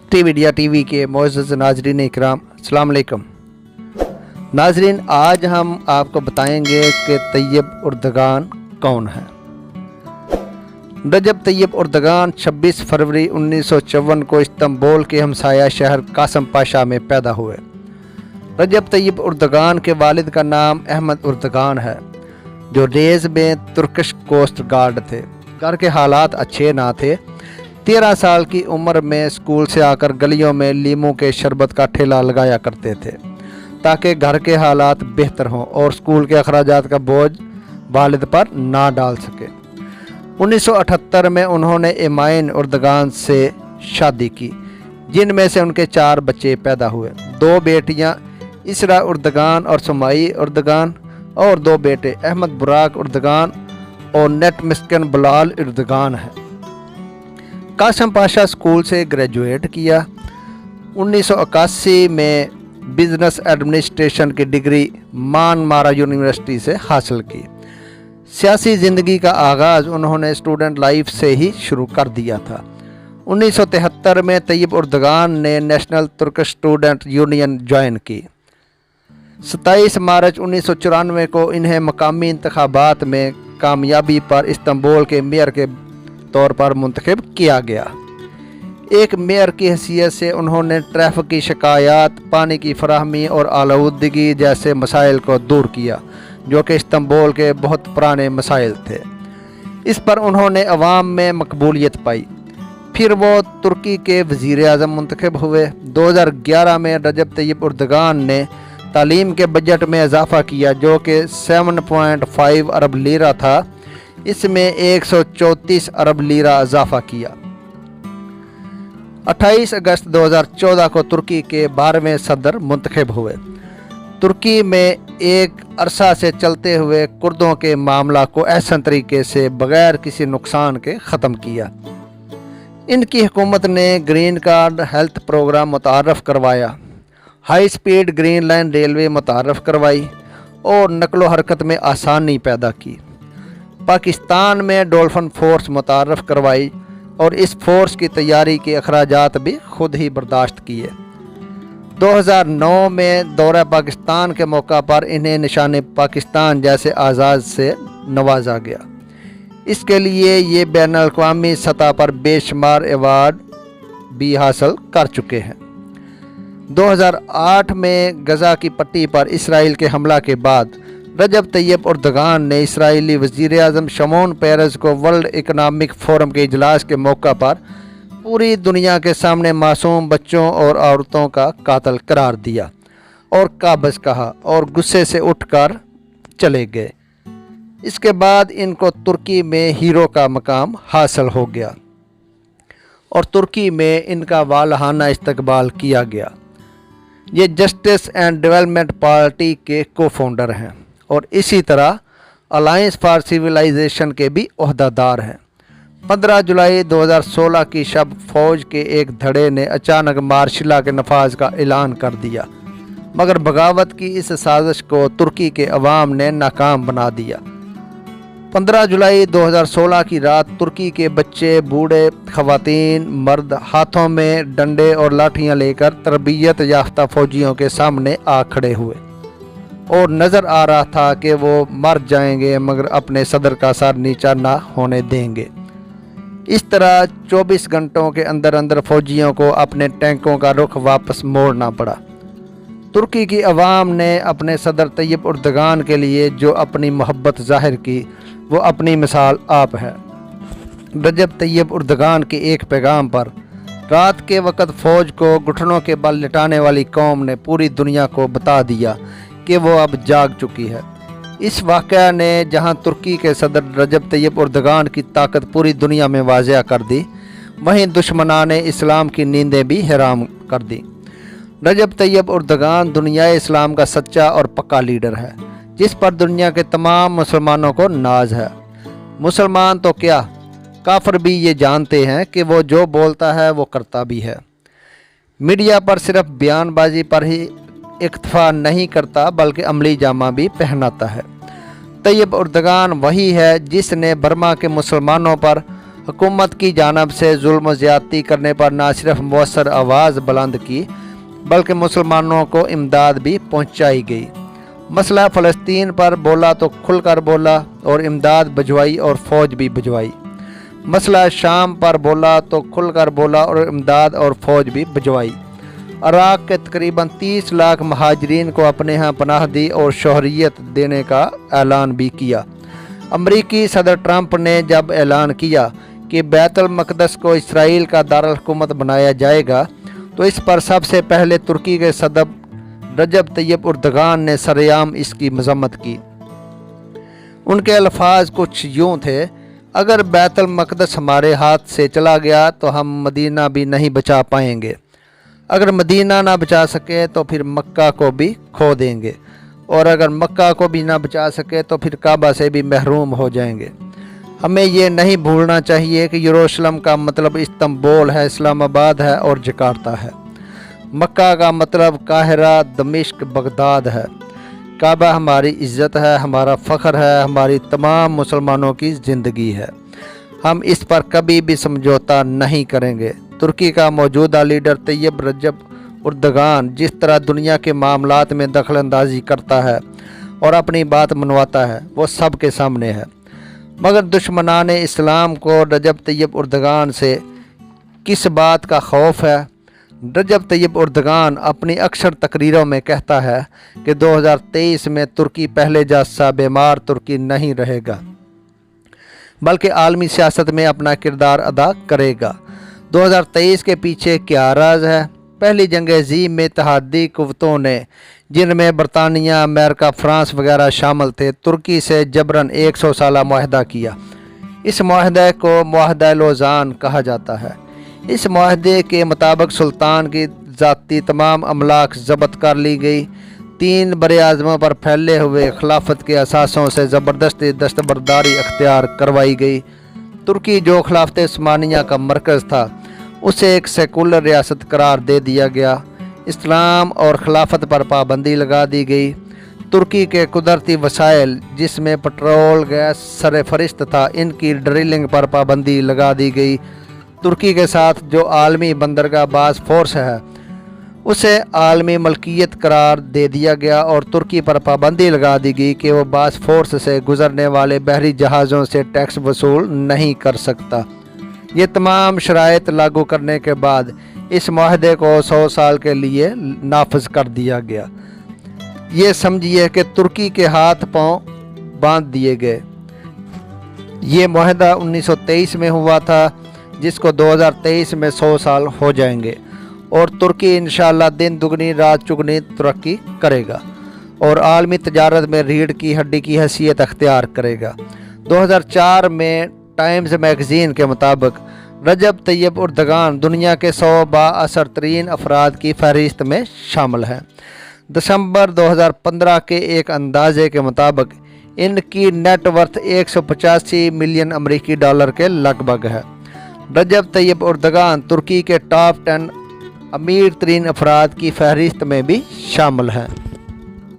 मुफ्ती media TV के मोअज़्ज़ज़ नाज़रीन इकराम, अस्सलाम वालेकुम। नाज़रीन, आज हम आपको बताएंगे कि तैयब उर्दगान कौन है। रजब तैयब उर्दगान 26 फरवरी 1954 को इस्तांबुल के हमसाया शहर कासम पाशा में पैदा हुए। रजब तैयब उर्दगान के वालिद का नाम अहमद उर्दगान है, जो रेज़ में तुर्किश कोस्ट गार्ड थे। घर के हालात अच्छे ना थे। 13 साल की उम्र में स्कूल से आकर गलियों में लीमू के शरबत का ठेला लगाया करते थे ताकि घर के हालात बेहतर हों और स्कूल के अखराजात का बोझ वालिद पर ना डाल सके। 1978 में उन्होंने इमाइन उर्दगान से शादी की, जिनमें से उनके 4 बच्चे पैदा हुए। 2 बेटियां इसरा उर्दगान और सुमाई उर्दगान और 2 बेटे अहमद बुराक उर्दगान और नेट मिस्कन बलाल उर्दगान हैं। कासम पाशा स्कूल से ग्रेजुएट किया। 1981 में बिजनेस एडमिनिस्ट्रेशन की डिग्री मानमारा यूनिवर्सिटी से हासिल की। सियासी ज़िंदगी का आगाज़ उन्होंने स्टूडेंट लाइफ से ही शुरू कर दिया था। 1973 में तैयब उर्दगान ने national Turkish student union join की। 27 मार्च 1994 को इन्हें मकामी इंतखाबात में कामयाबी पर इस्तांबुल के मेयर के तौर पर मुंतखब किया गया। एक मेयर की हैसियत से उन्होंने ट्रैफिक की शिकायत, पानी की फराहमी और आलूदगी जैसे मसाइल को दूर किया, जो कि इस्तांबुल के बहुत पुराने मसाइल थे। इस पर उन्होंने अवाम में मकबूलियत पाई। फिर वो तुर्की के वज़ीर आज़म मुंतखब हुए। 2011 में रजब तैयब उर्दगान ने तालीम के बजट में इजाफ़ा किया, जो कि 7.5 अरब लीरा था। इसमें 134 अरब लीरा इजाफा किया। 28 अगस्त 2014 को तुर्की के 12वें सदर मुंतखब हुए। तुर्की में एक अरसा से चलते हुए कुर्दों के मामला को एहसन तरीके से बग़ैर किसी नुकसान के ख़त्म किया। इनकी हुकूमत ने ग्रीन कार्ड हेल्थ प्रोग्राम मुतारफ़ करवाया, high speed green line railway मुतारफ़ करवाई और नकलो हरकत में आसानी पैदा की। पाकिस्तान में डॉल्फिन फोर्स मुतारफ़ करवाई और इस फोर्स की तैयारी के अखराजात भी खुद ही बर्दाश्त किए। 2009 में दौरा पाकिस्तान के मौका पर इन्हें निशान पाकिस्तान जैसे आज़ाद से नवाजा गया। इसके लिए ये बैनुल अक़वामी सतह पर बेशुमार अवार्ड भी हासिल कर चुके हैं। 2008 में गज़ा की पट्टी पर इसराइल के हमला के बाद रजब तैयब उर्दगान ने इसराइली वज़ीर आज़म शमोन पेरेस को वर्ल्ड इकनॉमिक फोरम के इजलास के मौका पर पूरी दुनिया के सामने मासूम बच्चों और औरतों का कातिल करार दिया और काबज़ कहा और गुस्से से उठकर चले गए। इसके बाद इनको तुर्की में हीरो का मकाम हासिल हो गया और तुर्की में इनका वालहाना इस्तकबाल किया गया। ये जस्टिस एंड डेवलपमेंट पार्टी के को फाउंडर हैं और इसी तरह अलायंस फॉर सिविलाइजेशन के भी ओहदादार हैं। 15 जुलाई 2016 की शब फ़ौज के एक धड़े ने अचानक मार्शल के नफाज का ऐलान कर दिया, मगर बगावत की इस साजिश को तुर्की के अवाम ने नाकाम बना दिया। 15 जुलाई 2016 की रात तुर्की के बच्चे, बूढ़े, ख़वातीन, मर्द हाथों में डंडे और लाठियां लेकर तरबियत याफ्ता फ़ौजियों के सामने आ खड़े हुए और नज़र आ रहा था कि वो मर जाएंगे मगर अपने सदर का सर नीचा ना होने देंगे। इस तरह 24 घंटों के अंदर अंदर फ़ौजियों को अपने टैंकों का रुख वापस मोड़ना पड़ा। तुर्की की आवाम ने अपने सदर तैयब उर्दगान के लिए जो अपनी मोहब्बत ज़ाहिर की, वो अपनी मिसाल आप है। रजब तैयब उर्दगान के एक पैगाम पर रात के वक़्त फ़ौज को घुटनों के बल लिटाने वाली कौम ने पूरी दुनिया को बता दिया कि वो अब जाग चुकी है। इस वाक़या ने जहां तुर्की के सदर रजब तैयब उर्दगान की ताकत पूरी दुनिया में वाज़िया कर दी, वहीं दुश्मनाने इस्लाम की नींदें भी हराम कर दी। रजब तैयब उर्दगान दुनियाए इस्लाम का सच्चा और पक्का लीडर है, जिस पर दुनिया के तमाम मुसलमानों को नाज है। मुसलमान तो क्या, काफिर भी ये जानते हैं कि वो जो बोलता है वो करता भी है। मीडिया पर सिर्फ बयानबाजी पर ही इक्तफा नहीं करता, बल्कि अमली जामा भी पहनाता है। तैयब उर्दगान वही है जिसने बर्मा के मुसलमानों पर हुकूमत की जानब से जुल्म ज़्यादती करने पर न सिर्फ मौसर आवाज़ बुलंद की बल्कि मुसलमानों को इमदाद भी पहुँचाई गई। मसला फ़लस्तीन पर बोला तो खुलकर बोला और इमदाद भिजवाई और फ़ौज भी भिजवाई। मसला शाम पर बोला तो खुलकर बोला और इमदाद और फ़ौज भी भिजवाई। इराक़ के तकरीबन 30 लाख महाजरीन को अपने यहाँ पनाह दी और शोहरियत देने का ऐलान भी किया। अमरीकी सदर ट्रंप ने जब ऐलान किया कि बैतुल मक़दस को इसराइल का दारुल हुकूमत बनाया जाएगा तो इस पर सबसे पहले तुर्की के सदर रजब तैयब उर्दगान ने सरेआम इसकी मजम्मत की। उनके अल्फाज कुछ यूँ थे, अगर बैतुल मक़दस हमारे हाथ से चला गया तो हम मदीना भी नहीं बचा पाएंगे, अगर मदीना ना बचा सके तो फिर मक्का को भी खो देंगे, और अगर मक्का को भी ना बचा सके तो फिर काबा से भी महरूम हो जाएंगे। हमें ये नहीं भूलना चाहिए कि यरूशलेम का मतलब इस्तांबुल है, इस्लामाबाद है और जकार्ता है। मक्का का मतलब काहिरा, दमिश्क, बगदाद है। काबा हमारी इज़्ज़त है, हमारा फ़ख्र है, हमारी तमाम मुसलमानों की ज़िंदगी है। हम इस पर कभी भी समझौता नहीं करेंगे। तुर्की का मौजूदा लीडर तैयब रजब उर्दगान जिस तरह दुनिया के मामलात में दखल अंदाजी करता है और अपनी बात मनवाता है वो सब के सामने है, मगर दुश्मनान इस्लाम को रजब तैयब उर्दगान से किस बात का खौफ है? रजब तैयब उर्दगान अपनी अक्सर तकरीरों में कहता है कि 2023 में तुर्की पहले जैसा बीमार तुर्की नहीं रहेगा बल्कि आलमी सियासत में अपना किरदार अदा करेगा। 2023 के पीछे क्या राज है? पहली जंग अज़ीम में इत्तेहादी क़ुव्वतों ने, जिनमें बरतानिया, अमेरिका, फ्रांस वगैरह शामिल थे, तुर्की से जबरन 100 साला मुआहदा किया। इस मुआहदे को मुआहदा लौज़ान कहा जाता है। इस मुआहदे के मुताबिक सुल्तान की ज़ाती तमाम अमलाक ज़ब्त कर ली गई। 3 बरे-आज़मों पर फैले हुए खिलाफत के असासों से ज़बरदस्ती दस्तबरदारी अख्तियार करवाई गई। तुर्की जो खिलाफत उस्मानिया का मरकज़ था उसे एक सेकुलर रियासत करार दे दिया गया। इस्लाम और खिलाफत पर पाबंदी लगा दी गई। तुर्की के कुदरती वसाइल जिसमें पेट्रोल, गैस सरफरिस्त था, इनकी ड्रिलिंग पर पाबंदी लगा दी गई। तुर्की के साथ जो आलमी बंदरगाह बाज़ फोर्स है उसे आलमी मलकियत करार दे दिया गया और तुर्की पर पाबंदी लगा दी गई कि वो बाज़ फोर्स से गुज़रने वाले बहरी जहाज़ों से टैक्स वसूल नहीं कर सकता। ये तमाम शराइत लागू करने के बाद इस मुआहदे को 100 साल के लिए नाफिज कर दिया गया। ये समझिए कि तुर्की के हाथ पांव बांध दिए गए। ये मुआहदा 1923 में हुआ था जिसको 2023 में 100 साल हो जाएंगे और तुर्की इंशाअल्लाह दिन दुगनी रात चुगनी तरक्की करेगा और आलमी तजारत में रीढ़ की हड्डी की हैसियत अख्तियार करेगा। 2004 में टाइम्स मैगज़ीन के मुताबिक रजब तैयब उर्दगान दुनिया के 100 बाअसर तरीन अफराद की फहरिस्त में शामिल हैं। दिसंबर 2015 के एक अंदाजे के मुताबिक इनकी नेटवर्थ 185 मिलियन अमरीकी डॉलर के लगभग है। रजब तैयब उर्दगान तुर्की के टॉप 10 अमीर तरीन अफराद की फहरिस्त में भी शामिल हैं।